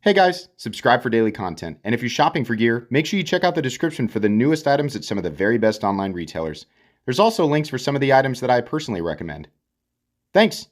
Hey guys, subscribe for daily content. And if you're shopping for gear, make sure you check out the description for the newest items at some of the very best online retailers. There's also links for some of the items that I personally recommend. Thanks!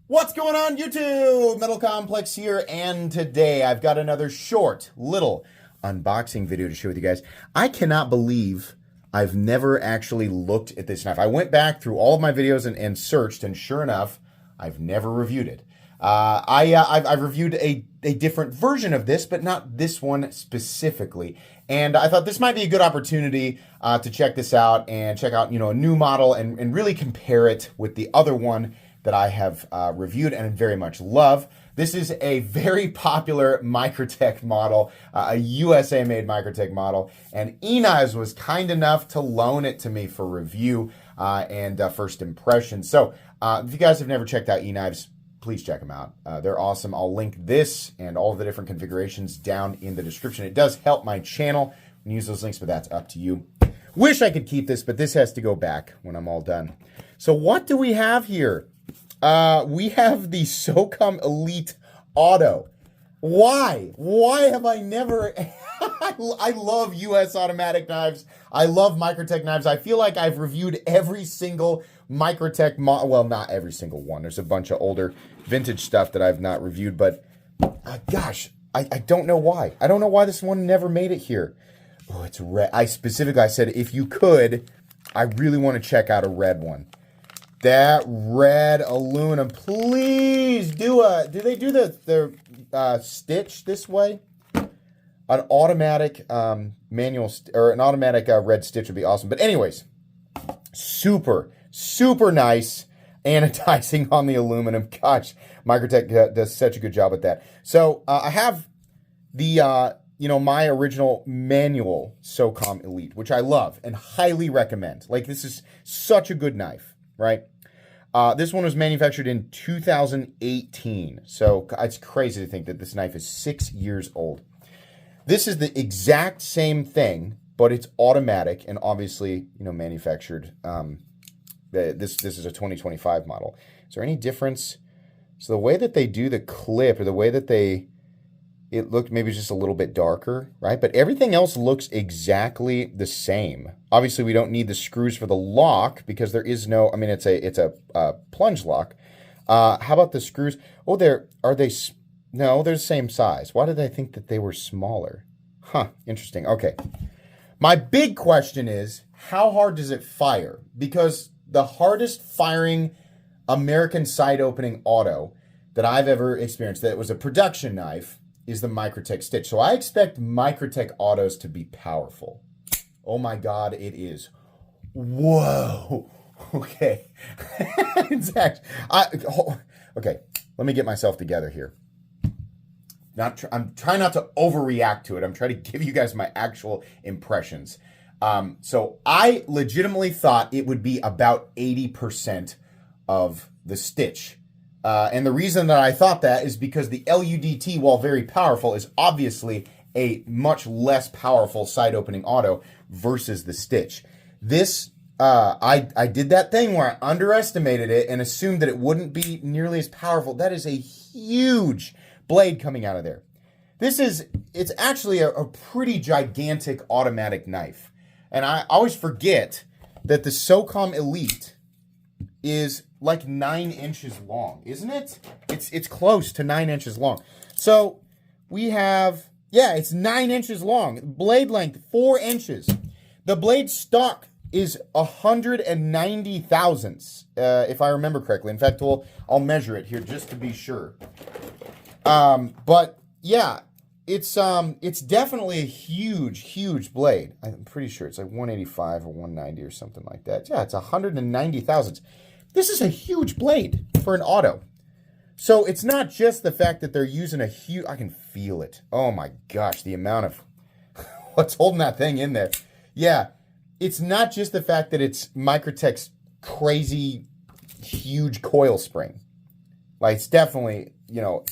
What's going on, YouTube? Metal Complex here, and today I've got another short, little unboxing video to share with you guys. I cannot believe I've never actually looked at this knife. I went back through all of my videos and searched, and sure enough, I've never reviewed it. I've reviewed a different version of this, but not this one specifically. And I thought this might be a good opportunity to check this out and check out, a new model and really compare it with the other one that I have reviewed and very much love. This is a very popular Microtech model, a USA-made Microtech model, and eKnives was kind enough to loan it to me for review and first impression. So if you guys have never checked out eKnives, please check them out. They're awesome. I'll link this and all of the different configurations down in the description. It does help my channel when you use those links, but that's up to you. Wish I could keep this, but this has to go back when I'm all done. So what do we have here? We have the Socom Elite Auto. Why? Why have I never... I love US automatic knives. I love Microtech knives. I feel like I've reviewed every single Microtech well, not every single one. There's a bunch of older vintage stuff that I've not reviewed, but gosh, I don't know why. I don't know why this one never made it here. Oh, it's red. I said, if you could, I really want to check out a red one. That red aluminum, please do they do the stitch this way? An automatic manual or an automatic red stitch would be awesome. But anyways, super nice anodizing on the aluminum. Gosh, Microtech does such a good job at that. So I have the my original manual Socom Elite, which I love and highly recommend. Like, this is such a good knife, right? This one was manufactured in 2018. So it's crazy to think that this knife is 6 years old. This is the exact same thing, but it's automatic and obviously, manufactured. This is a 2025 model. Is there any difference? So the way that they do the clip, or the way that it looked maybe just a little bit darker, right? But everything else looks exactly the same. Obviously, we don't need the screws for the lock because there is no. I mean, it's a plunge lock. How about the screws? Oh, no, they're the same size. Why did I think that they were smaller? Huh, interesting. Okay. My big question is, how hard does it fire? Because the hardest firing American side opening auto that I've ever experienced, that was a production knife, is the Microtech stitch. So I expect Microtech autos to be powerful. Oh my God, it is. Whoa. Okay. Okay, let me get myself together here. I'm trying not to overreact to it. I'm trying to give you guys my actual impressions. So I legitimately thought it would be about 80% of the stitch. And the reason that I thought that is because the LUDT, while very powerful, is obviously a much less powerful side opening auto versus the stitch. This, I did that thing where I underestimated it and assumed that it wouldn't be nearly as powerful. That is a huge blade coming out of there. It's actually a pretty gigantic automatic knife. And I always forget that the Socom Elite is like 9 inches long, isn't it? It's close to 9 inches long. So we have, it's 9 inches long. Blade length, 4 inches. The blade stock is 190 thousandths, if I remember correctly. In fact, I'll measure it here just to be sure. But yeah, it's definitely a huge blade. I'm pretty sure it's like 185 or 190 or something like that. Yeah, it's 190 thousandths. This is a huge blade for an auto. So it's not just the fact that they're using a huge, I can feel it. Oh my gosh, the amount of what's holding that thing in there. Yeah, it's not just the fact that it's Microtech's crazy huge coil spring. Like, it's definitely,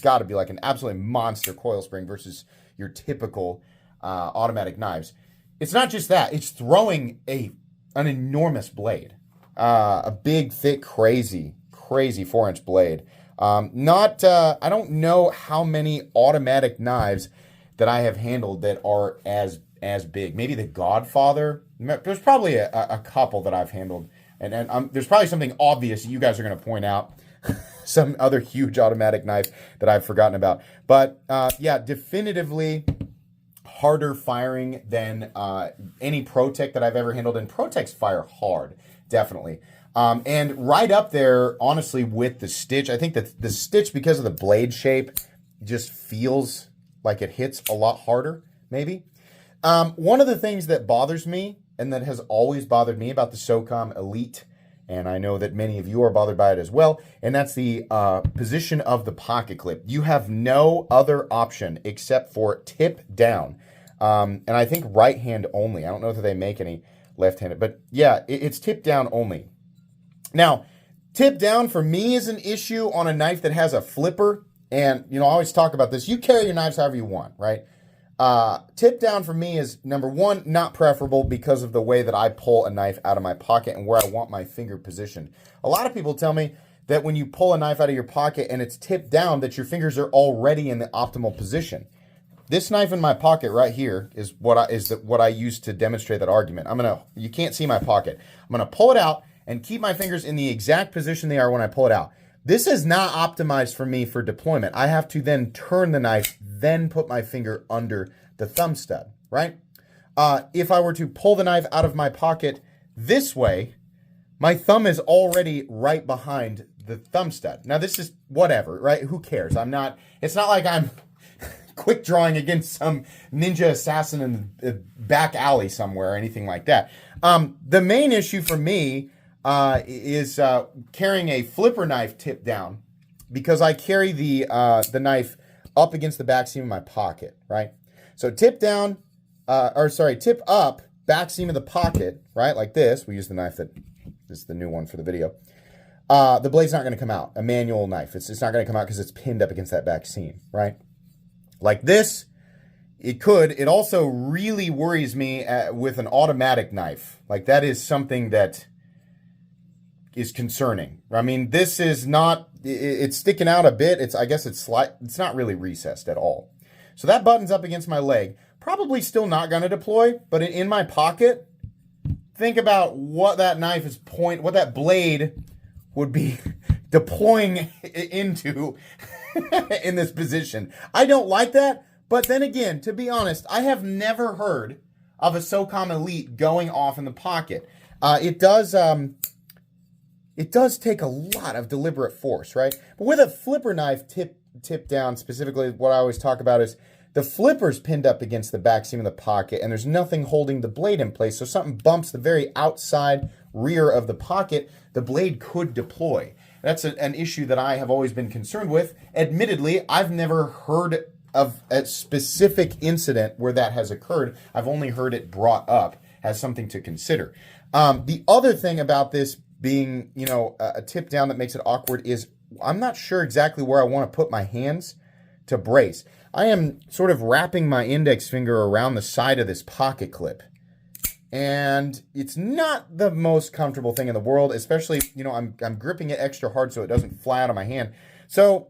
got to be like an absolutely monster coil spring versus your typical automatic knives. It's not just that. It's throwing an enormous blade. A big, thick, crazy 4-inch blade. I don't know how many automatic knives that I have handled that are as big. Maybe the Godfather. There's probably a couple that I've handled, and there's probably something obvious you guys are going to point out. Some other huge automatic knife that I've forgotten about. But yeah, definitively harder firing than any Protech that I've ever handled. And Protechs fire hard, definitely. And right up there, honestly, with the Stitch. I think that the Stitch, because of the blade shape, just feels like it hits a lot harder, maybe. One of the things that bothers me, and that has always bothered me about the Socom Elite, and I know that many of you are bothered by it as well, and that's the position of the pocket clip. You have no other option except for tip down. And I think right hand only. I don't know if they make any left-handed, but yeah, it's tip down only. Now, tip down for me is an issue on a knife that has a flipper. And, I always talk about this. You carry your knives however you want, right? Tip down for me is, number one, not preferable because of the way that I pull a knife out of my pocket and where I want my finger positioned. A lot of people tell me that when you pull a knife out of your pocket and it's tipped down, that your fingers are already in the optimal position. This knife in my pocket right here is what I use to demonstrate that argument. You can't see my pocket. I'm gonna pull it out and keep my fingers in the exact position they are when I pull it out. This is not optimized for me for deployment. I have to then turn the knife, then put my finger under the thumb stud, right? If I were to pull the knife out of my pocket this way, my thumb is already right behind the thumb stud. Now this is whatever, right? Who cares? It's not like I'm quick drawing against some ninja assassin in the back alley somewhere or anything like that. The main issue for me is carrying a flipper knife tip down, because I carry the knife up against the back seam of my pocket, right? So tip down, tip up, back seam of the pocket, right? Like this. We use the knife that is the new one for the video. The blade's not going to come out. A manual knife. It's not going to come out because it's pinned up against that back seam, right? Like this, it could. It also really worries me with an automatic knife. Like that is something that is concerning. I mean, this is not, it's sticking out a bit. I guess it's not really recessed at all. So that button's up against my leg. Probably still not going to deploy, but in my pocket, think about what that knife is what that blade would be deploying into in this position. I don't like that, but then again, to be honest, I have never heard of a Socom Elite going off in the pocket. It does take a lot of deliberate force, right? But with a flipper knife tip down, specifically what I always talk about is the flipper's pinned up against the back seam of the pocket, and there's nothing holding the blade in place. So something bumps the very outside rear of the pocket, the blade could deploy. That's an issue that I have always been concerned with. Admittedly, I've never heard of a specific incident where that has occurred. I've only heard it brought up as something to consider. The other thing about this being, a tip down that makes it awkward is I'm not sure exactly where I want to put my hands to brace. I am sort of wrapping my index finger around the side of this pocket clip. And it's not the most comfortable thing in the world, especially, I'm gripping it extra hard so it doesn't fly out of my hand. So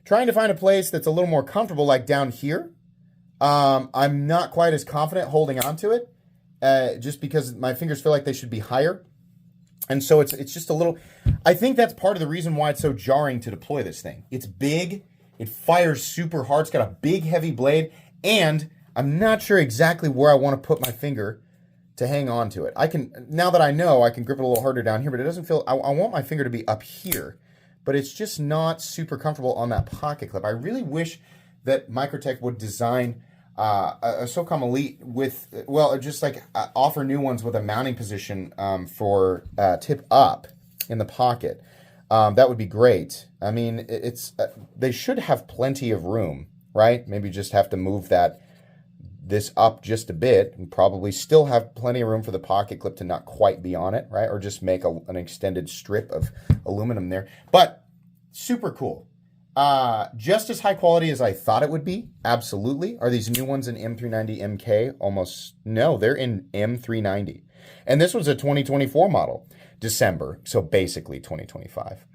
trying to find a place that's a little more comfortable, like down here, I'm not quite as confident holding on to it, just because my fingers feel like they should be higher. And so it's just a little, I think that's part of the reason why it's so jarring to deploy this thing. It's big, it fires super hard, it's got a big heavy blade, and I'm not sure exactly where I want to put my finger to hang on to it. Now that I know, I can grip it a little harder down here, but it doesn't feel, I want my finger to be up here, but it's just not super comfortable on that pocket clip. I really wish that Microtech would design a Socom Elite with, offer new ones with a mounting position for tip up in the pocket. That would be great. I mean, they should have plenty of room, right? Maybe just have to move this up just a bit and probably still have plenty of room for the pocket clip to not quite be on it, right? Or just make an extended strip of aluminum there. But super cool. Just as high quality as I thought it would be, absolutely. Are these new ones in M390 MK? Almost, no, they're in M390. And this was a 2024 model, December, so basically 2025.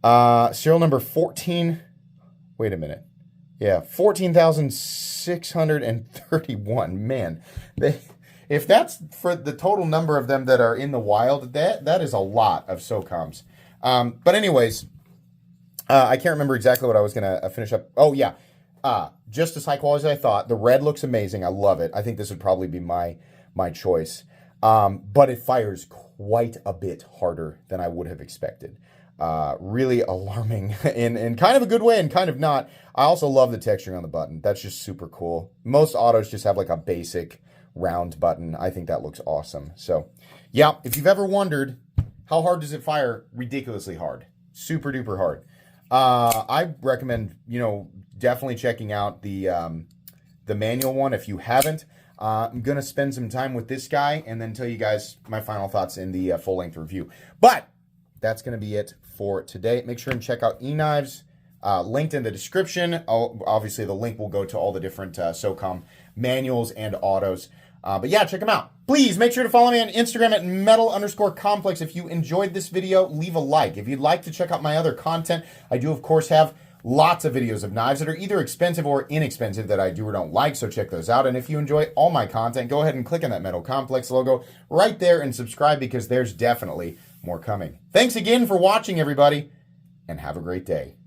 Serial number 14. Wait a minute. Yeah, 14,631. Man, if that's for the total number of them that are in the wild, that is a lot of Socoms. But anyways, I can't remember exactly what I was going to finish up. Oh, yeah. Just as high quality as I thought. The red looks amazing. I love it. I think this would probably be my choice. But it fires quite a bit harder than I would have expected. Really alarming in kind of a good way and kind of not. I also love the texturing on the button. That's just super cool. Most autos just have like a basic round button. I think that looks awesome. So, yeah, if you've ever wondered how hard does it fire, ridiculously hard. Super duper hard. I recommend, definitely checking out the manual one if you haven't. I'm going to spend some time with this guy and then tell you guys my final thoughts in the full-length review. But that's going to be it for today. Make sure and check out eKnives, linked in the description. Obviously, the link will go to all the different Socom manuals and autos. But yeah, check them out. Please make sure to follow me on Instagram at metal_complex. If you enjoyed this video, leave a like. If you'd like to check out my other content, I do, of course, have lots of videos of knives that are either expensive or inexpensive that I do or don't like, so check those out. And if you enjoy all my content, go ahead and click on that Metal Complex logo right there and subscribe because there's definitely more coming. Thanks again for watching, everybody, and have a great day.